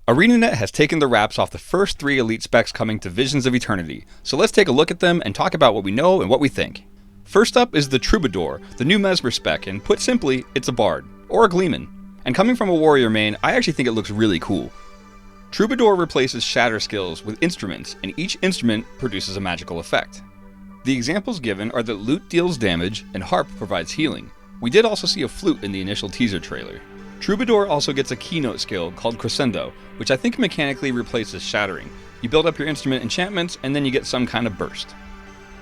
ArenaNet has taken the wraps off the first 3 Elite specs coming to Visions of Eternity, so let's take a look at them and talk about what we know and what we think. First up is the Troubadour, the new Mesmer spec, and put simply, it's a bard, or a gleeman. And coming from a warrior main, I actually think it looks really cool. Troubadour replaces shatter skills with instruments, and each instrument produces a magical effect. The examples given are that lute deals damage and harp provides healing. We did also see a flute in the initial teaser trailer. Troubadour also gets a keynote skill called Crescendo, which I think mechanically replaces shattering. You build up your instrument enchantments, and then you get some kind of burst.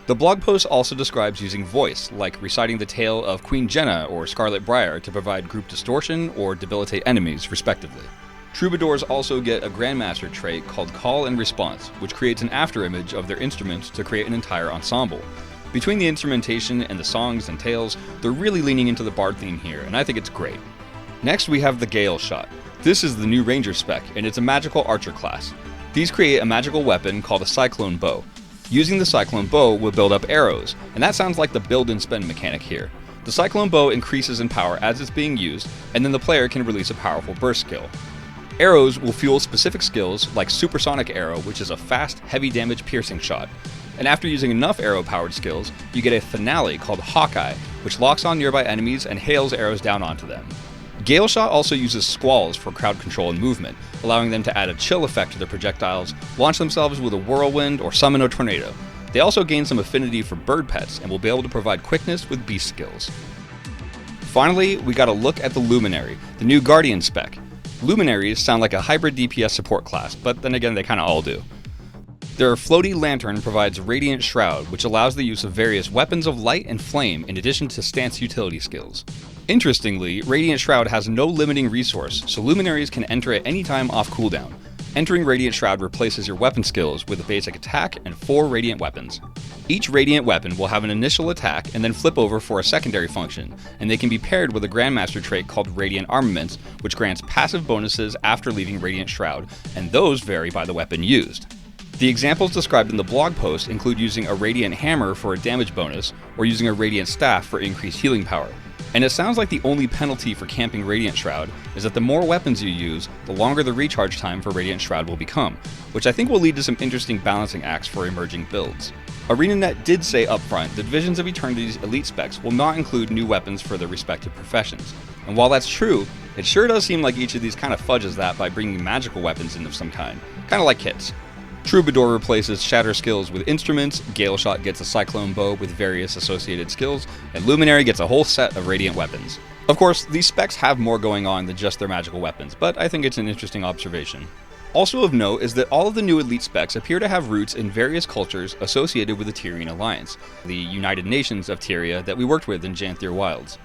The blog post also describes using voice, like reciting the tale of Queen Jenna or Scarlet Briar to provide group distortion or debilitate enemies, respectively. Troubadours also get a Grandmaster trait called Call and Response, which creates an afterimage of their instruments to create an entire ensemble. Between the instrumentation and the songs and tales, they're really leaning into the bard theme here, and I think it's great. Next we have the Galeshot. This is the new Ranger spec, and it's a magical archer class. These create a magical weapon called a Cyclone Bow. Using the Cyclone Bow will build up arrows, and that sounds like the build and spend mechanic here. The Cyclone Bow increases in power as it's being used, and then the player can release a powerful burst skill. Arrows will fuel specific skills like Supersonic Arrow, which is a fast, heavy damage piercing shot. And after using enough arrow-powered skills, you get a finale called Hawkeye, which locks on nearby enemies and hails arrows down onto them. Galeshot also uses squalls for crowd control and movement, allowing them to add a chill effect to their projectiles, launch themselves with a whirlwind, or summon a tornado. They also gain some affinity for bird pets and will be able to provide quickness with beast skills. Finally, we got a look at the Luminary, the new Guardian spec. Luminaries sound like a hybrid DPS support class, but then again they kinda all do. Their floaty lantern provides Radiant Shroud, which allows the use of various weapons of light and flame in addition to stance utility skills. Interestingly, Radiant Shroud has no limiting resource, so Luminaries can enter at any time off cooldown. Entering Radiant Shroud replaces your weapon skills with a basic attack and 4 Radiant weapons. Each Radiant weapon will have an initial attack and then flip over for a secondary function, and they can be paired with a Grandmaster trait called Radiant Armaments, which grants passive bonuses after leaving Radiant Shroud, and those vary by the weapon used. The examples described in the blog post include using a Radiant Hammer for a damage bonus, or using a Radiant Staff for increased healing power. And it sounds like the only penalty for camping Radiant Shroud is that the more weapons you use, the longer the recharge time for Radiant Shroud will become, which I think will lead to some interesting balancing acts for emerging builds. ArenaNet did say upfront that Visions of Eternity's Elite specs will not include new weapons for their respective professions. And while that's true, it sure does seem like each of these kind of fudges that by bringing magical weapons in of some kind, kind of like kits. Troubadour replaces shatter skills with instruments, Galeshot gets a Cyclone Bow with various associated skills, and Luminary gets a whole set of Radiant weapons. Of course, these specs have more going on than just their magical weapons, but I think it's an interesting observation. Also of note is that all of the new Elite specs appear to have roots in various cultures associated with the Tyrian Alliance, the United Nations of Tyria that we worked with in Janthier Wilds.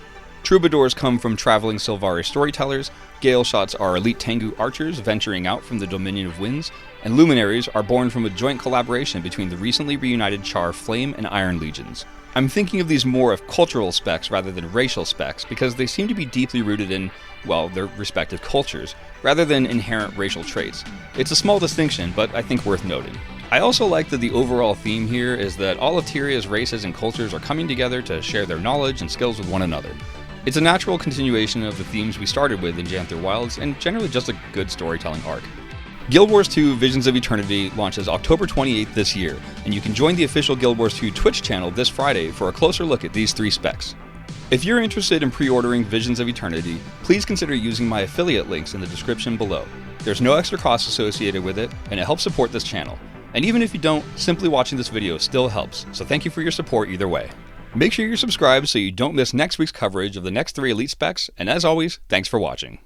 Troubadours come from traveling Sylvari storytellers, Galeshots are elite Tengu archers venturing out from the Dominion of Winds, and Luminaries are born from a joint collaboration between the recently reunited Char Flame and Iron Legions. I'm thinking of these more of cultural specs rather than racial specs because they seem to be deeply rooted in, well, their respective cultures, rather than inherent racial traits. It's a small distinction, but I think worth noting. I also like that the overall theme here is that all of Tyria's races and cultures are coming together to share their knowledge and skills with one another. It's a natural continuation of the themes we started with in Janthier Wilds, and generally just a good storytelling arc. Guild Wars 2 Visions of Eternity launches October 28th this year, and you can join the official Guild Wars 2 Twitch channel this Friday for a closer look at these 3 specs. If you're interested in pre-ordering Visions of Eternity, please consider using my affiliate links in the description below. There's no extra cost associated with it, and it helps support this channel. And even if you don't, simply watching this video still helps, so thank you for your support either way. Make sure you're subscribed so you don't miss next week's coverage of the next 3 Elite specs, and as always, thanks for watching.